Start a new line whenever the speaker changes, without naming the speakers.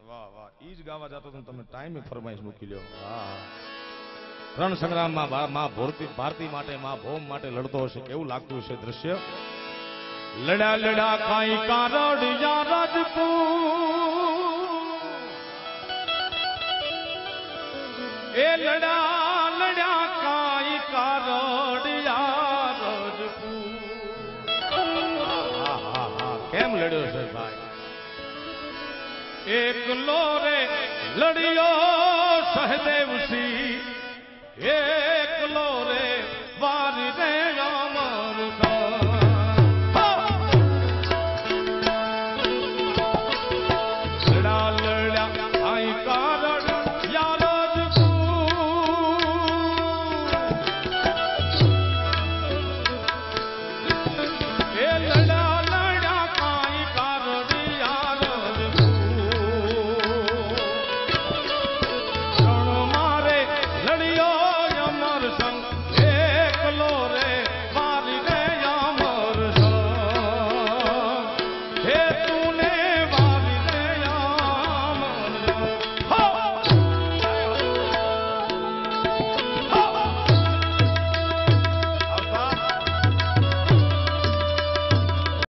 વાહ વાહ ઈ જ ગાવા જતો તો તમે ટાઈમે ફરમાઈશ મૂકી લ્યો. હા રણ સંગ્રામમાં માં ભારતી માટે માં ભૌમ માટે લડતો હશે કેવું લાગતું હશે દ્રશ્ય. લડા લડા કાઈ કારડિયા રાજપૂત એ લડા લડા કાઈ કારડિયા રાજપૂત. કેમ લડ્યો છે ભાઈ? એકલો રે લડિયો સહદેવ સિંહ એકલો રે વારી રે અમર લડા લડા આઈ કારણ યાર એ લડા લડા કાઈ કારણ યાર મારે લડિયો અમર સંગ એકલો રે મારી રે અમર સંગ હે તું